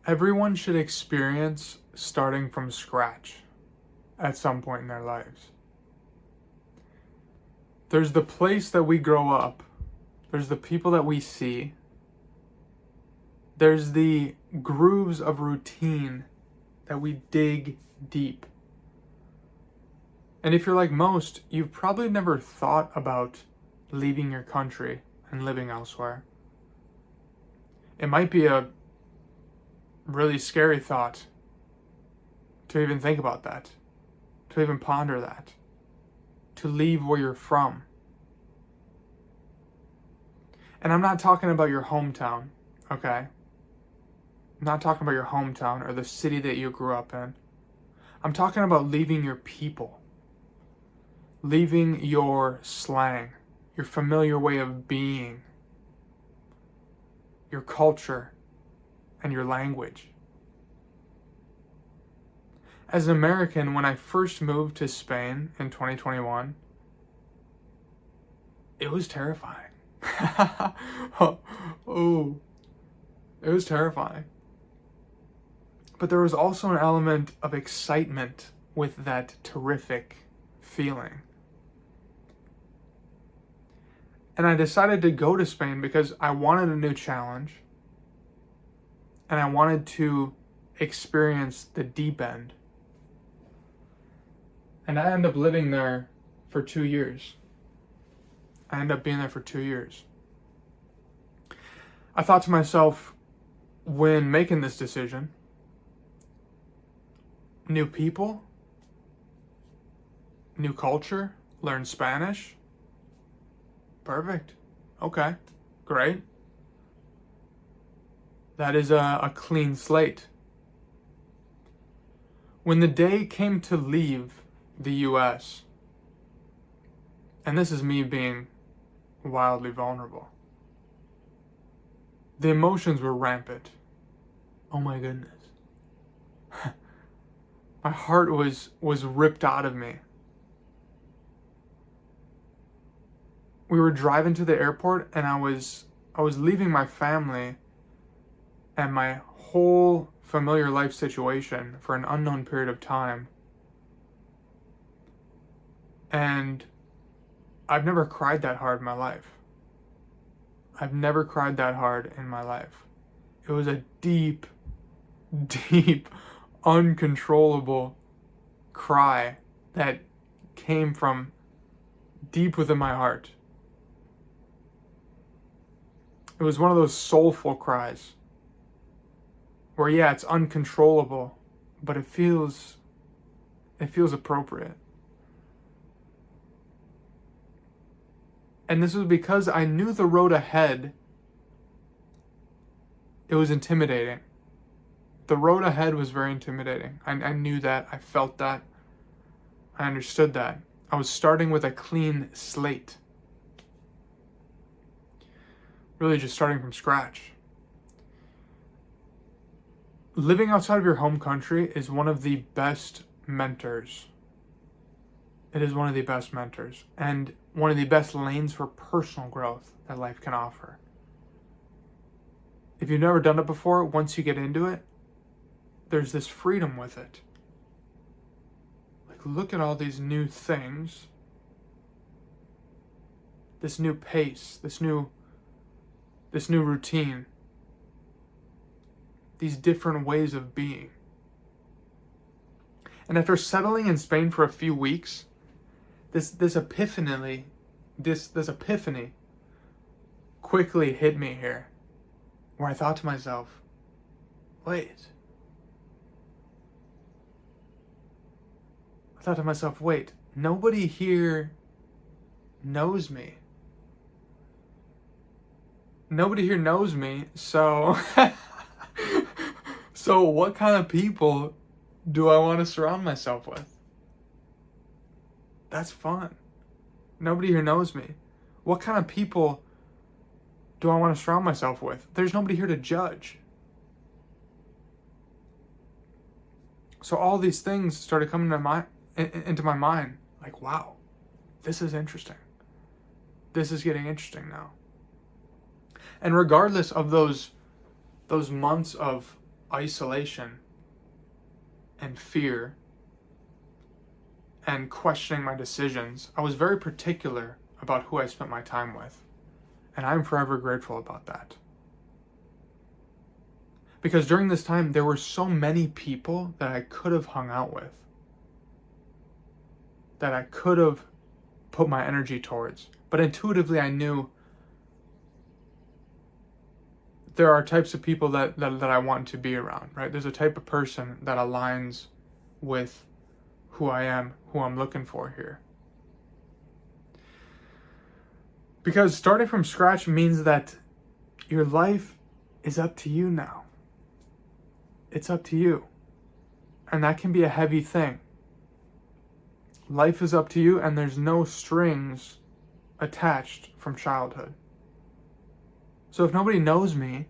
Everyone should experience starting from scratch at some point in their lives. There's the place that we grow up, there's the people that we see, there's the grooves of routine that we dig deep. And if you're like most, you've probably never thought about leaving your country and living elsewhere. It might be a really scary thought to even think about that, to even ponder that, to leave where you're from. And I'm not talking about your hometown, okay? I'm not talking about your hometown or the city that you grew up in. I'm talking about leaving your people, leaving your slang, your familiar way of being, your culture, and your language. As an American, when I first moved to Spain in 2021, it was terrifying. Oh, it was terrifying. But there was also an element of excitement with that terrific feeling. And I decided to go to Spain because I wanted a new challenge and I wanted to experience the deep end. And I ended up living there for 2 years. I ended up being there for 2 years. I thought to myself, when making this decision, new people, new culture, learn Spanish. Perfect. Okay, great. That is a clean slate. When the day came to leave the US, and this is me being wildly vulnerable, the emotions were rampant. Oh my goodness. My heart was ripped out of me. We were driving to the airport and I was leaving my family and my whole familiar life situation for an unknown period of time. And I've never cried that hard in my life. I've never cried that hard in my life. It was a deep, deep, uncontrollable cry that came from deep within my heart. It was one of those soulful cries where, yeah, it's uncontrollable, but it feels appropriate. And this was because I knew the road ahead, it was intimidating. The road ahead was very intimidating. I knew that. I felt that. I understood that. I was starting with a clean slate. Really just starting from scratch. Living outside of your home country is one of the best mentors. It is one of the best mentors and one of the best lanes for personal growth that life can offer. If you've never done it before, once you get into it, there's this freedom with it. Like, look at all these new things, this new pace, this new routine, these different ways of being. And after settling in Spain for a few weeks, this epiphany quickly hit me here, where I thought to myself, wait, nobody here knows me. Nobody here knows me, so so what kind of people do I want to surround myself with? That's fun. Nobody here knows me. What kind of people do I want to surround myself with? There's nobody here to judge. So all these things started coming into my mind. Like, wow, this is interesting. This is getting interesting now. And regardless of those months of isolation and fear and questioning my decisions, I was very particular about who I spent my time with. And I'm forever grateful about that. Because during this time, there were so many people that I could have hung out with, that I could have put my energy towards. But intuitively, I knew there are types of people that I want to be around, right? There's a type of person that aligns with who I am, who I'm looking for here. Because starting from scratch means that your life is up to you now. It's up to you. And that can be a heavy thing. Life is up to you, and there's no strings attached from childhood. So if nobody knows me,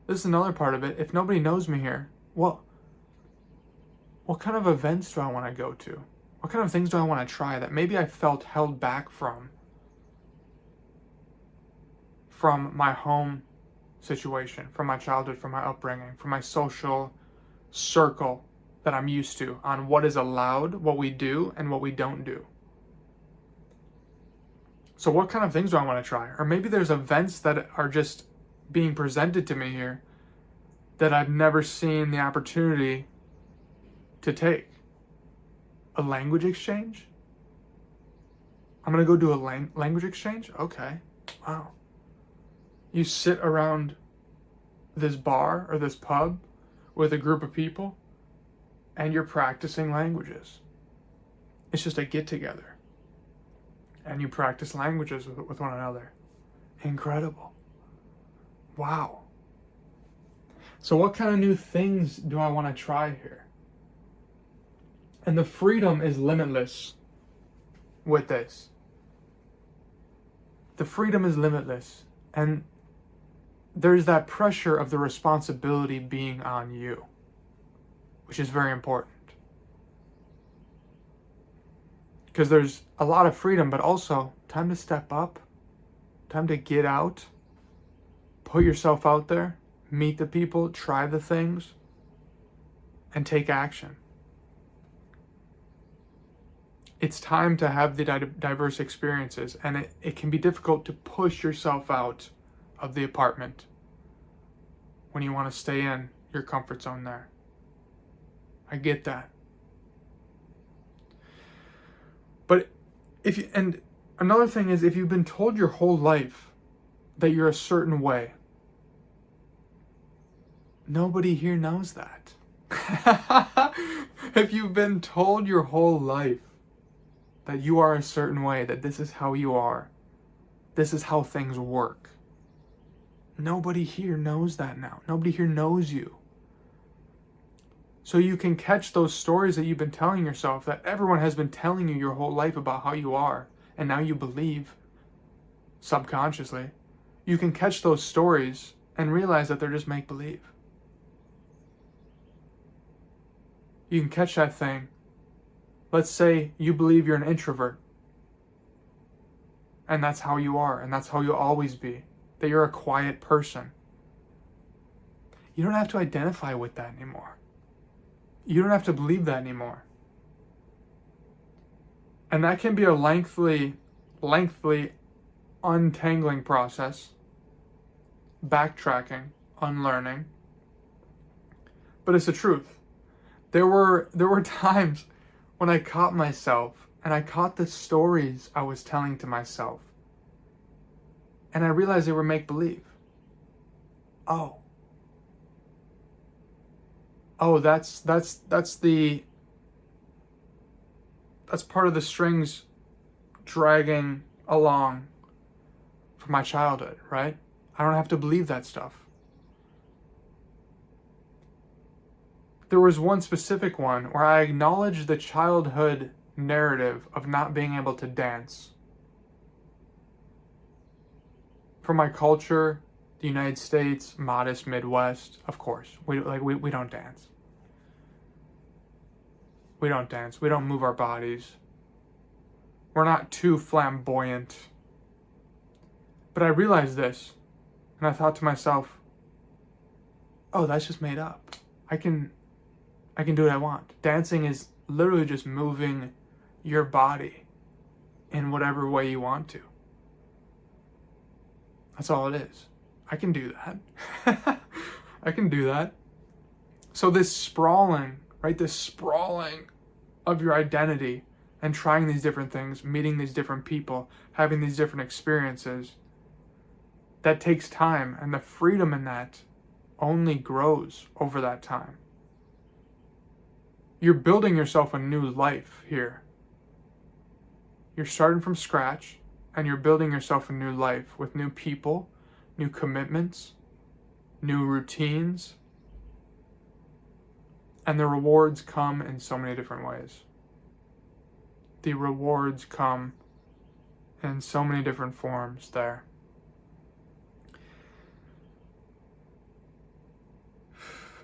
this is another part of it. If nobody knows me here, what kind of events do I want to go to? What kind of things do I want to try that maybe I felt held back from my home situation, from my childhood, from my upbringing, from my social circle that I'm used to on what is allowed, what we do, and what we don't do. So what kind of things do I want to try? Or maybe there's events that are just being presented to me here that I've never seen the opportunity to take. A language exchange? I'm going to go do a language exchange? Okay. Wow. You sit around this bar or this pub with a group of people and you're practicing languages. It's just a get together. And you practice languages with one another. Incredible. Wow. So what kind of new things do I want to try here? And the freedom is limitless with this. The freedom is limitless. And there's that pressure of the responsibility being on you, which is very important. Because there's a lot of freedom, but also time to step up, time to get out, put yourself out there, meet the people, try the things, and take action. It's time to have the diverse experiences, and it can be difficult to push yourself out of the apartment when you want to stay in your comfort zone there. I get that. But and another thing is, if you've been told your whole life that you're a certain way, nobody here knows that. If you've been told your whole life that you are a certain way, that this is how you are, this is how things work, nobody here knows that now. Nobody here knows you. So you can catch those stories that you've been telling yourself, that everyone has been telling you your whole life about how you are, and now you believe subconsciously. You can catch those stories and realize that they're just make-believe. You can catch that thing. Let's say you believe you're an introvert, and that's how you are, and that's how you'll always be, that you're a quiet person. You don't have to identify with that anymore. You don't have to believe that anymore. And that can be a lengthy untangling process, backtracking, unlearning. But it's the truth. There were times when I caught myself and I caught the stories I was telling to myself, and I realized they were make-believe. Oh, that's part of the strings dragging along from my childhood, right? I don't have to believe that stuff. There was one specific one where I acknowledged the childhood narrative of not being able to dance. For my culture, the United States, modest Midwest, of course, we don't dance. We don't dance. We don't move our bodies. We're not too flamboyant. But I realized this, and I thought to myself, oh, that's just made up. I can do what I want. Dancing is literally just moving your body in whatever way you want to. That's all it is. I can do that. I can do that. So this sprawling, right? This sprawling of your identity and trying these different things, meeting these different people, having these different experiences, that takes time, and the freedom in that only grows over that time. You're building yourself a new life here. You're starting from scratch, and you're building yourself a new life with new people, new commitments, new routines, and the rewards come in so many different ways. The rewards come in so many different forms there.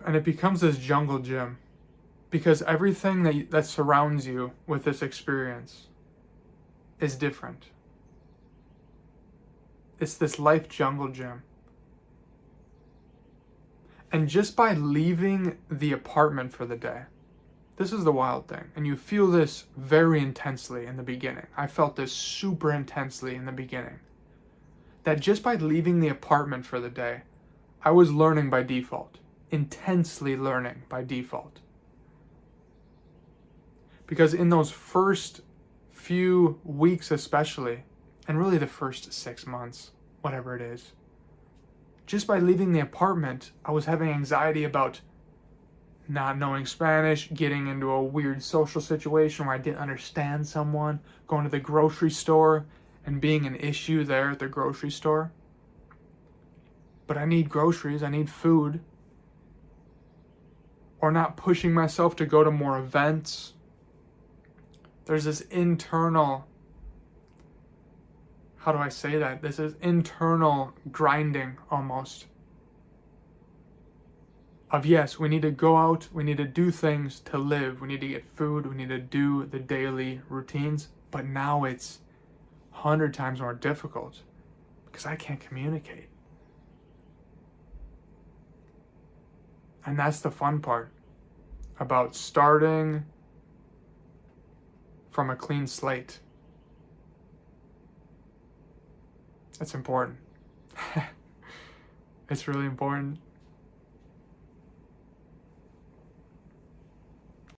And it becomes this jungle gym, because everything that surrounds you with this experience is different. It's this life jungle gym. And just by leaving the apartment for the day, this is the wild thing, and you feel this very intensely in the beginning. I felt this super intensely in the beginning. That just by leaving the apartment for the day, I was learning by default. Intensely learning by default. Because in those first few weeks especially, and really the first 6 months, whatever it is, just by leaving the apartment, I was having anxiety about not knowing Spanish, getting into a weird social situation where I didn't understand someone, going to the grocery store and being an issue there at the grocery store. But I need groceries, I need food. Or not pushing myself to go to more events. There's this internal, how do I say that? This is internal grinding almost. Of yes, we need to go out, we need to do things to live, we need to get food, we need to do the daily routines, but now it's 100 times more difficult because I can't communicate. And that's the fun part about starting from a clean slate. It's important. It's really important.